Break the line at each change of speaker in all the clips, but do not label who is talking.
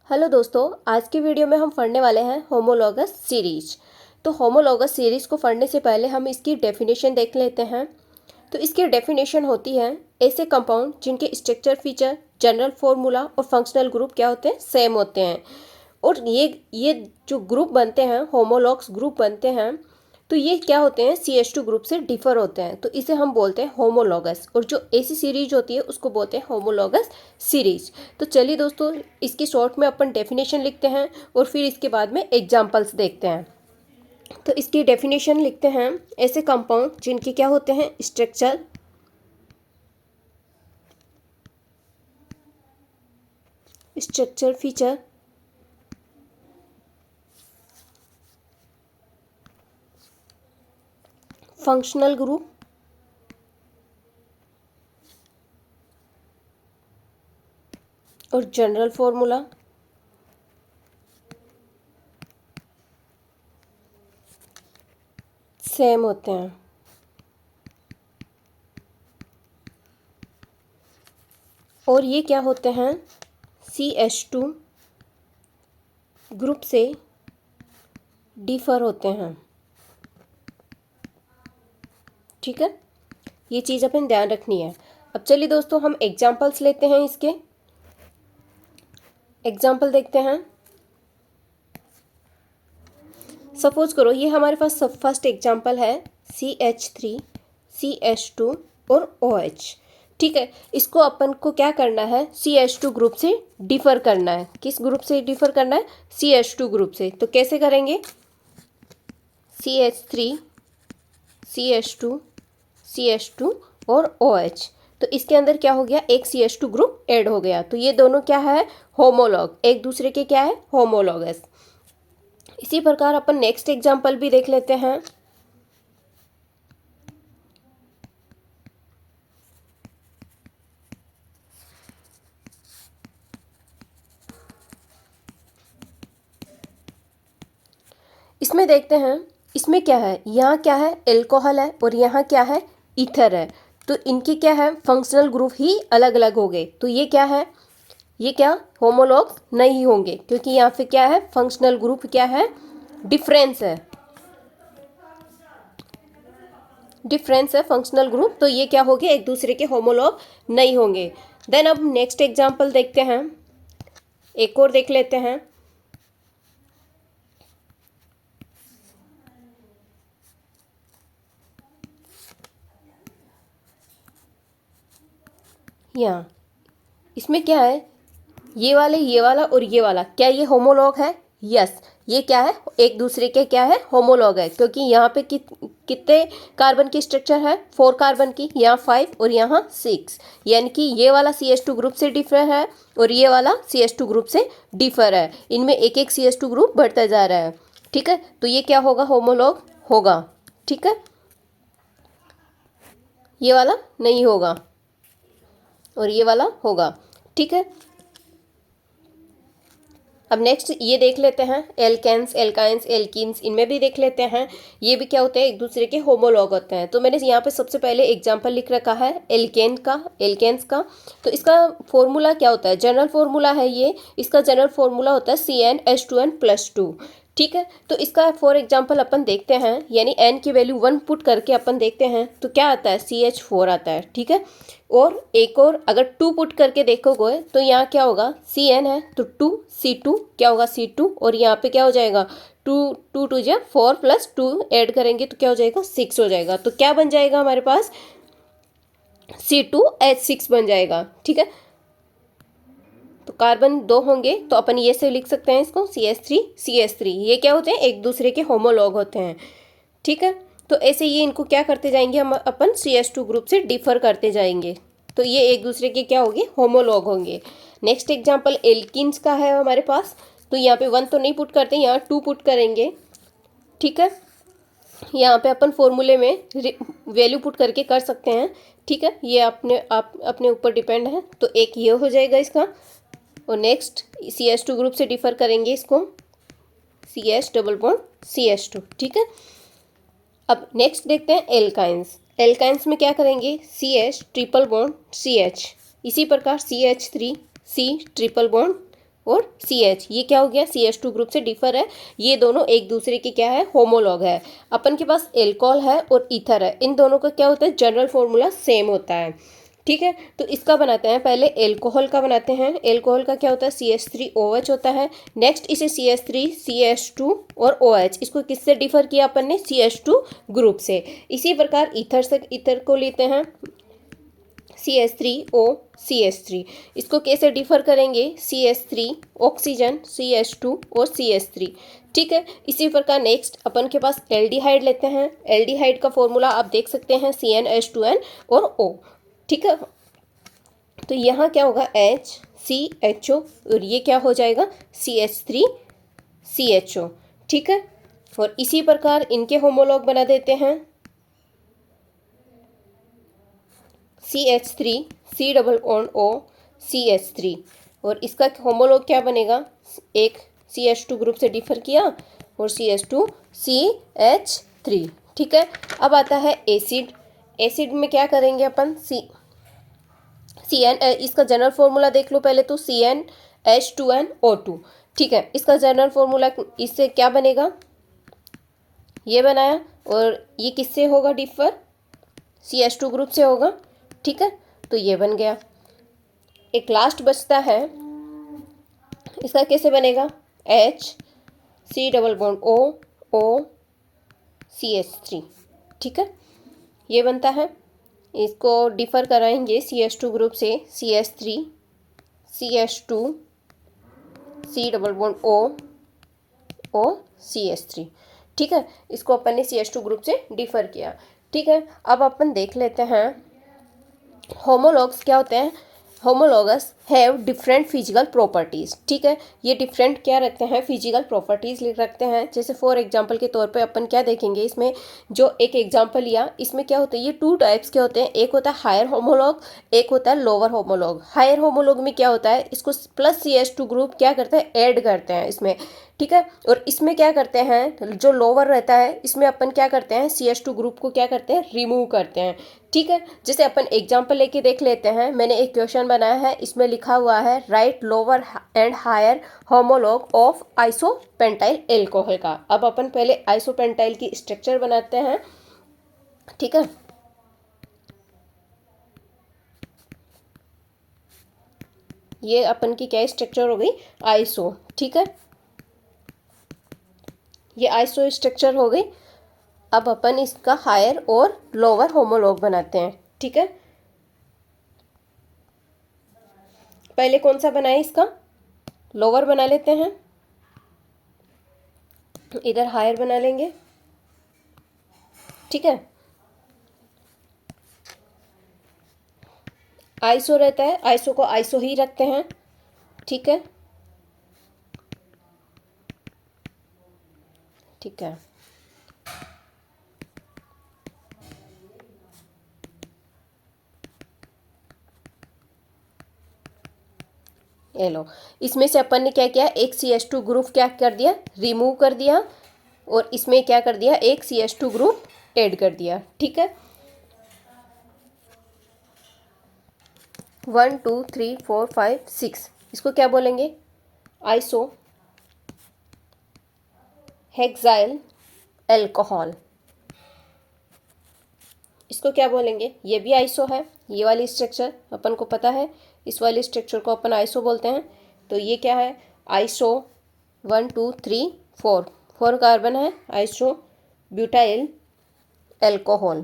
Hello दोस्तों, आज की वीडियो में हम पढ़ने वाले हैं होमोलॉगस सीरीज। तो होमोलॉगस सीरीज को पढ़ने से पहले हम इसकी डेफिनेशन देख लेते हैं। तो इसकी डेफिनेशन होती है ऐसे कंपाउंड जिनके स्ट्रक्चर, फीचर, जनरल फॉर्मूला और फंक्शनल ग्रुप क्या होते हैं, सेम होते हैं। और ये जो ग्रुप बनते हैं, होमोलॉग्स ग्रुप बनते हैं, तो ये क्या होते हैं, CH2 ग्रुप से डिफर होते हैं। तो इसे हम बोलते हैं होमोलॉगस। और जो ऐसी सीरीज होती है उसको बोलते हैं होमोलॉगस सीरीज। तो चलिए दोस्तों, इसकी शॉर्ट में अपन डेफिनेशन लिखते हैं और फिर इसके बाद में एग्जांपल्स देखते हैं। तो इसकी डेफिनेशन लिखते हैं, ऐसे कंपाउंड जिनके क्या होते हैं, स्ट्रक्चर, फीचर, फंक्शनल ग्रुप और जनरल फॉर्मूला सेम होते हैं। और ये क्या होते हैं, CH2 ग्रुप से डिफर होते हैं। ठीक है, ये चीज़ अपन ध्यान रखनी है। अब चलिए दोस्तों, हम एग्जांपल्स लेते हैं। इसके एग्जांपल देखते हैं। सपोज करो ये हमारे पास फर्स्ट एग्जांपल है CH3, CH2 और OH। ठीक है, इसको अपन को क्या करना है, CH2 ग्रुप से डिफर करना है। किस ग्रुप से डिफर करना है, CH2 ग्रुप से। तो कैसे करेंगे, CH3, CH2, CH2 और OH। तो इसके अंदर क्या हो गया, एक CH2 ग्रुप ऐड हो गया। तो ये दोनों क्या है, होमोलॉग, एक दूसरे के क्या है, होमोलॉगस। इसी प्रकार अपन नेक्स्ट एग्जांपल भी देख लेते हैं। इसमें देखते हैं, इसमें क्या है, यहाँ क्या है, एल्कोहल है और यहाँ क्या है, ईथर है। तो इनके क्या है, फंक्शनल ग्रुप ही अलग अलग हो गए। तो ये क्या है, ये क्या होमोलॉग नहीं होंगे, क्योंकि यहाँ पे क्या है, फंक्शनल ग्रुप क्या है, डिफरेंस है, फंक्शनल ग्रुप। तो ये क्या हो गए, एक दूसरे के होमोलॉग नहीं होंगे। देन अब नेक्स्ट एग्जांपल देखते हैं, एक और देख लेते हैं। यहाँ इसमें क्या है, ये वाला और ये वाला, क्या ये होमोलॉग है, यस। ये क्या है, एक दूसरे के क्या है, होमोलॉग है। क्योंकि यहाँ पे कितने कार्बन की स्ट्रक्चर है, 4 कार्बन की, यहाँ 5 और यहाँ 6। यानी कि ये वाला CH2 ग्रुप से डिफर है और ये वाला CH2 ग्रुप से डिफर है। इनमें एक एक CH2 ग्रुप बढ़ता जा रहा है। ठीक है, तो ये क्या होगा, होमोलॉग होगा। ठीक है, ये वाला नहीं होगा और ये वाला होगा। ठीक है, अब नेक्स्ट ये देख लेते हैं, एल्केन्स, एल्काइंस, एल्कीन्स, इनमें भी देख लेते हैं। ये भी क्या होते हैं, एक दूसरे के होमोलॉग होते हैं। तो मैंने यहाँ पे सबसे पहले एग्जांपल लिख रखा है एल्केन्स का। तो इसका फॉर्मूला क्या होता है, जनरल फॉर्मूला है ये। इसका जनरल फॉर्मूला होता है CnH2n+2। ठीक है, तो इसका फॉर एग्जाम्पल अपन देखते हैं, यानी n की वैल्यू 1 पुट करके अपन देखते हैं तो क्या आता है, CH4 आता है। ठीक है, और एक और अगर 2 पुट करके देखोगे तो यहाँ क्या होगा, Cn है तो 2, C2 क्या होगा, C2, और यहाँ पे क्या हो जाएगा, 2 जो 4 + 2 ऐड करेंगे तो क्या हो जाएगा, 6 हो जाएगा। तो क्या बन जाएगा हमारे पास, C2H6 बन जाएगा। ठीक है, तो कार्बन 2 होंगे तो अपन ये से लिख सकते हैं इसको, CH3। ये क्या होते हैं, एक दूसरे के होमोलॉग होते हैं। ठीक है, तो ऐसे ये इनको क्या करते जाएंगे, हम अपन CH2 ग्रुप से डिफर करते जाएंगे। तो ये एक दूसरे के क्या होंगे, होमोलॉग होंगे। नेक्स्ट एग्जांपल एल्कीन्स का है हमारे पास। तो यहाँ पे 1 तो नहीं पुट करते, यहाँ 2 पुट करेंगे। ठीक है, यहाँ पे अपन फॉर्मूले में वैल्यू पुट करके कर सकते हैं। ठीक है, ये अपने ऊपर डिपेंड है। तो एक ये हो जाएगा इसका, और नेक्स्ट CH2 ग्रुप से डिफर करेंगे इसको, CH_CH2। ठीक है, अब नेक्स्ट देखते हैं एल्काइंस में क्या करेंगे, CH ट्रिपल बॉन्ड CH। इसी प्रकार CH3 C ट्रिपल बॉन्ड और CH, ये क्या हो गया, CH2 ग्रुप से डिफर है। ये दोनों एक दूसरे के क्या है, होमोलॉग है। अपन के पास एल्कोहल है और ईथर है, इन दोनों का क्या होता है, जनरल फॉर्मूला सेम होता है। ठीक है, तो इसका बनाते हैं, पहले एल्कोहल का बनाते हैं। एल्कोहल का क्या होता है, CH3OH होता है। नेक्स्ट इसे CH3 CH2 और OH, इसको किससे डिफर किया अपन ने, CH2 ग्रुप से। इसी प्रकार ईथर से, ईथर को लेते हैं CH3O CH3, इसको कैसे डिफर करेंगे, CH3 ऑक्सीजन CH2 और CH3। ठीक है, इसी प्रकार नेक्स्ट अपन के पास एल्डिहाइड लेते हैं। एल्डिहाइड का फॉर्मूला आप देख सकते हैं, CnH2n और O। ठीक है, तो यहाँ क्या होगा, HCHO और ये क्या हो जाएगा, CH3CHO। ठीक है, और इसी प्रकार इनके होमोलॉग बना देते हैं, CH3 C double bond O CH3, और इसका होमोलॉग क्या बनेगा, एक CH2 ग्रुप से डिफर किया और CH2 CH3। ठीक है, अब आता है एसिड। एसिड में क्या करेंगे अपन, CN, इसका जनरल फॉर्मूला देख लो पहले तो, CnH2nO2। ठीक है, इसका जनरल फॉर्मूला इससे क्या बनेगा, ये बनाया, और ये किससे होगा डिफर, CH2 ग्रुप से होगा। ठीक है, तो ये बन गया। एक लास्ट बचता है, इसका कैसे बनेगा, H C double bond O O CH3। ठीक है, ये बनता है। इसको डिफर कराएंगे CH2 ग्रुप से, CH3 CH2 C double bond O O CH3। ठीक है, इसको अपन ने CH2 ग्रुप से डिफर किया। ठीक है, अब अपन देख लेते हैं होमोलॉग्स क्या होते हैं। Homologous have different physical properties. ठीक है, ये डिफरेंट क्या रखते हैं, फिजिकल प्रॉपर्टीज़ रखते हैं। जैसे फॉर एग्जांपल के तौर पे अपन क्या देखेंगे, इसमें जो एक एग्जांपल लिया, इसमें क्या होता है, ये 2 टाइप्स के होते हैं। एक होता है हायर होमोलॉग, एक होता है लोअर होमोलॉग। हायर होमोलॉग में क्या होता है, इसको प्लस CH2 ग्रुप क्या करते हैं, ऐड करते हैं इसमें। ठीक है, और इसमें क्या करते हैं, जो लोअर रहता है इसमें अपन क्या करते हैं, CH2 ग्रुप को क्या करते हैं, रिमूव करते हैं। ठीक है, जैसे अपन एग्जांपल लेके देख लेते हैं। मैंने एक क्वेश्चन बनाया है, इसमें लिखा हुआ है right lower and higher homologue of isopentyl alcohol का। अब अपन पहले आइसोपेंटाइल की स्ट्रक्चर बनाते हैं। ठीक है, ये अपन की क्या स्ट्रक्चर हो गई, आइसो। ठीक है, ये आइसो स्ट्रक्चर हो गई। अब अपन इसका हायर और लोअर होमोलॉग बनाते हैं। ठीक है, पहले कौन सा बनाए, इसका लोअर बना लेते हैं, इधर हायर बना लेंगे। ठीक है, आइसो रहता है, आइसो को आइसो ही रखते हैं। ठीक है, ठीक है, ये लो, इसमें से अपन ने क्या किया, एक CH2 ग्रुप क्या कर दिया, रिमूव कर दिया, और इसमें क्या कर दिया, एक CH2 ग्रुप ऐड कर दिया। ठीक है, 1 2 3 4 5 6, इसको क्या बोलेंगे, आइसो हेक्साइल एल्कोहल। इसको क्या बोलेंगे, ये भी आइसो है, ये वाली स्ट्रक्चर अपन को पता है, इस वाली स्ट्रक्चर को अपन आइसो बोलते हैं। तो ये क्या है, आइसो 1 2 3 4 कार्बन है, आइसो ब्यूटाइल एल्कोहल।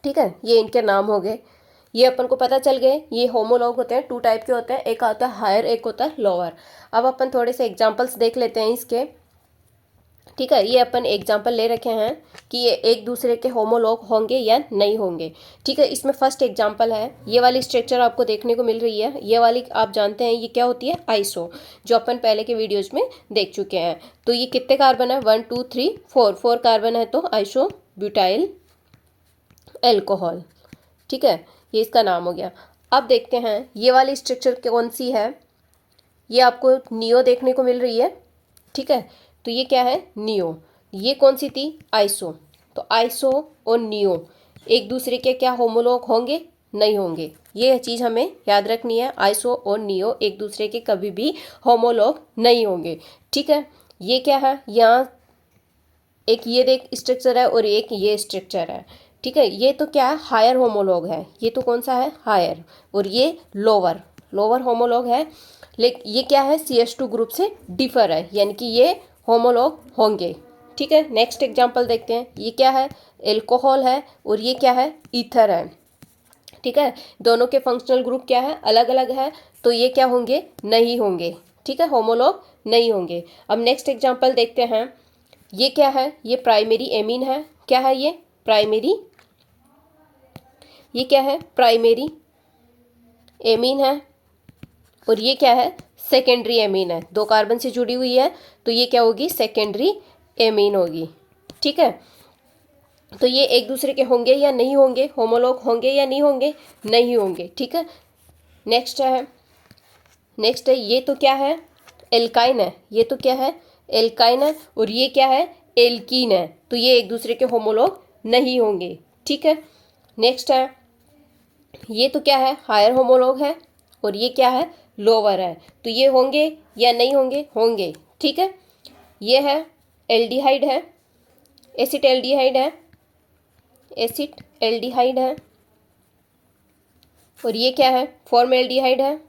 ठीक है, ये इनके नाम हो गए, ये अपन को पता चल गए। ये होमोलॉग होते हैं, 2 टाइप के होते हैं, एक आता है हायर, एक होता है लोअर। अब अपन थोड़े से एग्जांपल्स देख लेते हैं इसके। ठीक है, ये अपन एग्जांपल ले रखे हैं कि ये एक दूसरे के होमोलॉग होंगे या नहीं होंगे। ठीक है, इसमें फर्स्ट एग्जांपल है, ये वाली स्ट्रक्चर आपको देखने को मिल रही है, ये वाली आप जानते हैं ये क्या होती है, आइसो, जो अपन पहले के वीडियोज में देख चुके हैं। तो ये कितने कार्बन है, 1 2 3 4 कार्बन है, तो आइसो ब्यूटाइल एल्कोहल। ठीक है, ये इसका नाम हो गया। अब देखते हैं ये वाली स्ट्रक्चर कौन सी है, ये आपको नियो देखने को मिल रही है। ठीक है, तो ये क्या है, नियो। ये कौन सी थी, आइसो। तो आइसो और नियो एक दूसरे के क्या होमोलॉग होंगे, नहीं होंगे। ये चीज़ हमें याद रखनी है, आइसो और नियो एक दूसरे के कभी भी होमोलॉग नहीं होंगे। ठीक है, ये क्या है, यहाँ एक ये देख स्ट्रक्चर है और एक ये स्ट्रक्चर है। ठीक है, ये तो क्या है, हायर होमोलॉग है। ये तो कौन सा है, हायर, और ये लोअर, लोअर होमोलॉग है। लेकिन ये क्या है, CH2 ग्रुप से डिफर है, यानी कि ये होमोलॉग होंगे। ठीक है, नेक्स्ट एग्जांपल देखते हैं। ये क्या है, एल्कोहल है, और ये क्या है, ईथर है। ठीक है, दोनों के फंक्शनल ग्रुप क्या है, अलग अलग है, तो ये क्या होंगे, नहीं होंगे। ठीक है, होमोलॉग नहीं होंगे। अब नेक्स्ट एग्जांपल देखते हैं। ये क्या है, ये प्राइमरी एमीन है। क्या है ये, प्राइमरी, ये क्या है, प्राइमरी एमीन है, और ये क्या है, सेकेंडरी एमीन है। 2 कार्बन से जुड़ी हुई है, तो ये क्या होगी, सेकेंडरी एमीन होगी। ठीक है, तो ये एक दूसरे के होंगे या नहीं होंगे, होमोलॉग होंगे या नहीं होंगे, नहीं होंगे। ठीक है, नेक्स्ट है ये तो क्या है, एल्काइन है। ये तो क्या है, एल्काइन है, और ये क्या है, एल्कीन है। तो ये एक दूसरे के होमोलॉग नहीं होंगे। ठीक है, नेक्स्ट है, ये तो क्या है, हायर होमोलॉग है, और ये क्या है, लोअर है। तो ये होंगे या नहीं होंगे, होंगे। ठीक है, ये है एल्डिहाइड है, एसिड एल्डिहाइड है, एसिड एल्डिहाइड है, और ये क्या है, फॉर्मएल्डिहाइड है।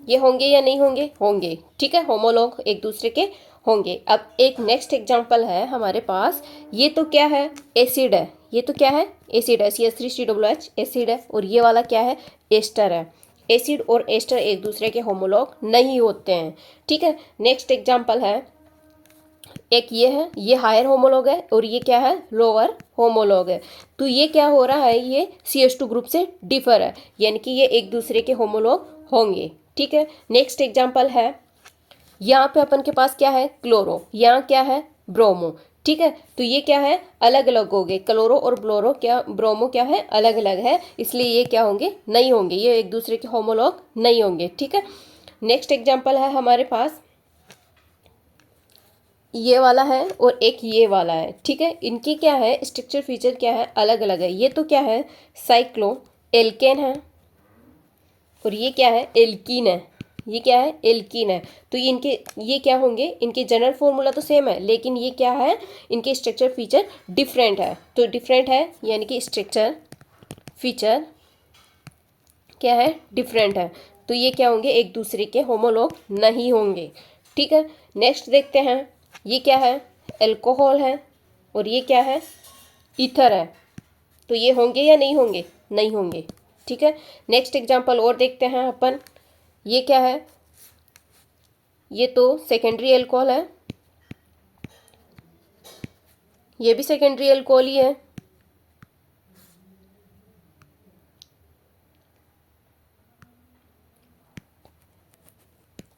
ये होंगे या नहीं होंगे, होंगे। ठीक है, होमोलॉग एक दूसरे के होंगे। अब एक नेक्स्ट एग्जांपल है हमारे पास। ये तो क्या है, एसिड है। ये तो क्या है, एसिड है, CH3COOH एसिड है, और ये वाला क्या है, एस्टर है। एसिड और एस्टर एक दूसरे के होमोलॉग नहीं होते हैं। ठीक है, नेक्स्ट एग्जांपल है, एक ये है, ये हायर होमोलॉग है, और ये क्या है, लोअर होमोलॉग है। तो ये क्या हो रहा है, ये CH2 ग्रुप से डिफर है, यानी कि ये एक दूसरे के होमोलॉग होंगे। ठीक है, नेक्स्ट एग्जांपल है, यहाँ पे अपन के पास क्या है, क्लोरो, यहाँ क्या है, ब्रोमो। ठीक है, तो ये क्या है, अलग अलग हो गए, क्लोरो और ब्रोमो क्या है, अलग अलग है, इसलिए ये क्या होंगे, नहीं होंगे, ये एक दूसरे के होमोलॉग नहीं होंगे। ठीक है, नेक्स्ट एग्जांपल है हमारे पास, ये वाला है और एक ये वाला है। ठीक है, इनकी क्या है, स्ट्रक्चर फीचर क्या है, अलग अलग है। ये तो क्या है, साइक्लो एल्केन है, और ये क्या है, एल्कीन है। ये क्या है, एल्कीन है। तो ये क्या होंगे, इनके जनरल फॉर्मूला तो सेम है, लेकिन ये क्या है, इनके स्ट्रक्चर फीचर डिफरेंट है। तो डिफरेंट है यानी कि स्ट्रक्चर फीचर क्या है, डिफरेंट है। तो ये क्या होंगे, एक दूसरे के होमोलॉग नहीं होंगे। ठीक है, नेक्स्ट देखते हैं। ये क्या है, अल्कोहल है, और ये क्या है, ईथर है। तो ये होंगे या नहीं होंगे, नहीं होंगे। ठीक है, नेक्स्ट एग्जांपल और देखते हैं अपन। ये क्या है, ये तो सेकेंडरी अल्कोहल है, ये भी सेकेंडरी अल्कोहल ही है।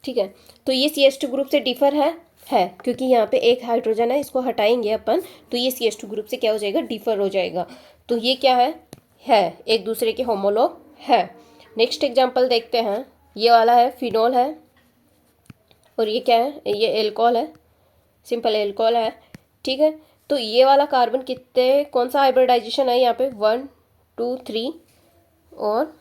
ठीक है, तो ये CH2 ग्रुप से डिफर है, क्योंकि यहाँ पे एक हाइड्रोजन है, इसको हटाएंगे अपन, तो ये CH2 ग्रुप से क्या हो जाएगा, डिफर हो जाएगा। तो ये क्या है एक दूसरे के होमोलॉग है। नेक्स्ट एग्जांपल देखते हैं। ये वाला है, फिनॉल है, और ये क्या है, ये एल्कोहल है, सिंपल एल्कोहल है। ठीक है, तो ये वाला कार्बन कितने, कौन सा हाइब्रिडाइजेशन है यहाँ पे, 1 2 3, और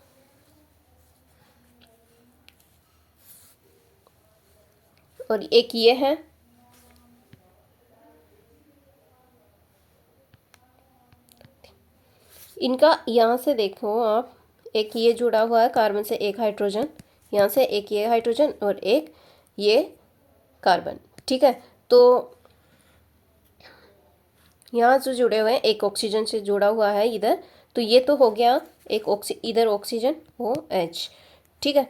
एक ये है, इनका यहाँ से देखो आप, एक ये जुड़ा हुआ है कार्बन से, एक हाइड्रोजन, यहाँ से एक ये हाइड्रोजन और एक ये कार्बन। ठीक है, तो यहाँ जो जुड़े हुए हैं, एक ऑक्सीजन से जुड़ा हुआ है इधर, तो ये तो हो गया एक इधर ऑक्सीजन OH। ठीक है,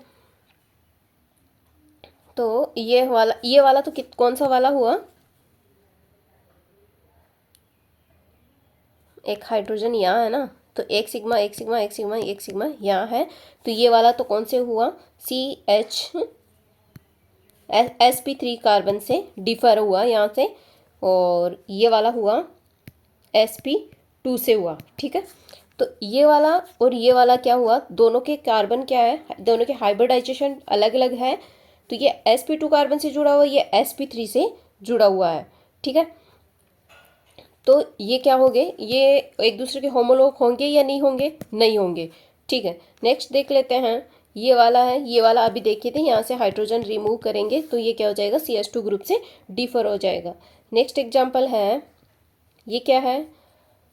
तो ये वाला तो कौन सा वाला हुआ, एक हाइड्रोजन यहाँ है ना, तो एक सिग्मा एक सिग्मा एक सिग्मा एक सिग्मा यहाँ है। तो ये वाला तो कौन से हुआ, sp3 कार्बन से डिफर हुआ यहाँ से, और ये वाला हुआ sp2 से हुआ। ठीक है, तो ये वाला और ये वाला क्या हुआ, दोनों के कार्बन क्या है, दोनों के हाइब्रिडाइजेशन अलग अलग है। तो ये sp2 कार्बन से जुड़ा हुआ है, ये sp3 से जुड़ा हुआ है। ठीक है, तो ये क्या हो गए, ये एक दूसरे के होमोलॉग होंगे या नहीं होंगे, नहीं होंगे। ठीक है, नेक्स्ट देख लेते हैं। ये वाला है, ये वाला अभी देखे थे, यहाँ से हाइड्रोजन रिमूव करेंगे तो ये क्या हो जाएगा, CH2 ग्रुप से डिफर हो जाएगा। नेक्स्ट एग्जाम्पल है, ये क्या है,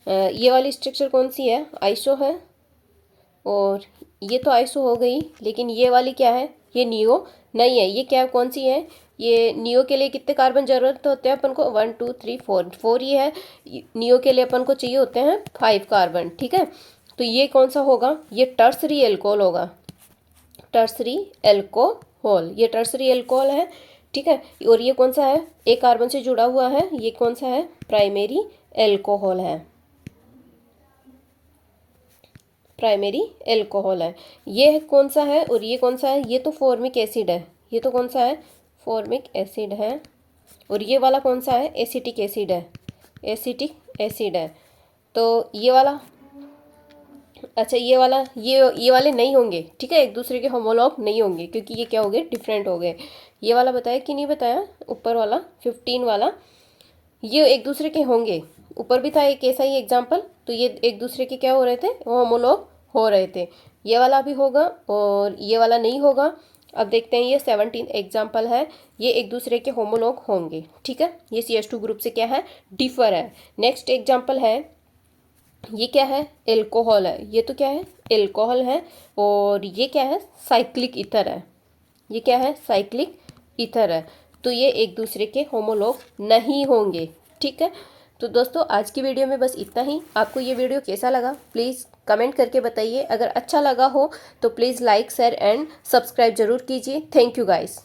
ये वाली स्ट्रक्चर कौन सी है, आइसो है, और ये तो आइसो हो गई, लेकिन ये वाली क्या है, ये नियो नहीं है। ये क्या, कौन सी है, ये नियो के लिए कितने कार्बन जरूरत होते हैं अपन को, 1 2 3 4 ये है। नियो के लिए अपन को चाहिए होते हैं 5 कार्बन। ठीक है, तो ये कौन सा होगा, ये टर्सरी एल्कोहल होगा, टर्सरी एल्कोहल, ये टर्सरी एल्कोहल है। ठीक है, और ये कौन सा है, एक कार्बन से जुड़ा हुआ है, ये कौन सा है, प्राइमरी एल्कोहल है, प्राइमरी एल्कोहल है। ये कौन सा है और ये कौन सा है, ये तो फॉर्मिक एसिड है, ये तो कौन सा है, फॉर्मिक एसिड है, और ये वाला कौन सा है, एसिटिक एसिड है, एसिटिक एसिड है। तो ये वाला, अच्छा ये वाला, ये वाले नहीं होंगे। ठीक है, एक दूसरे के होमोलॉग नहीं होंगे, क्योंकि ये क्या हो गए, डिफरेंट हो गए। ये वाला बताया कि नहीं बताया, ऊपर वाला 15 वाला, ये एक दूसरे के होंगे, ऊपर भी था एक ऐसा ही एग्जाम्पल, तो ये एक दूसरे के क्या हो रहे थे, होमोलॉग हो रहे थे। ये वाला भी होगा और ये वाला नहीं होगा। अब देखते हैं, ये 17 एग्जाम्पल है, ये एक दूसरे के होमोलॉग होंगे। ठीक है, ये CH2 ग्रुप से क्या है, डिफर है। नेक्स्ट एग्जाम्पल है, ये क्या है, एल्कोहल है, ये तो क्या है, एल्कोहल है, और ये क्या है, साइक्लिक ईथर है, ये क्या है, साइक्लिक ईथर है। तो ये एक दूसरे के होमोलॉग नहीं होंगे। ठीक है, तो दोस्तों आज की वीडियो में बस इतना ही। आपको ये वीडियो कैसा लगा प्लीज़ कमेंट करके बताइए। अगर अच्छा लगा हो तो please like share and subscribe जरूर कीजिए। Thank you guys.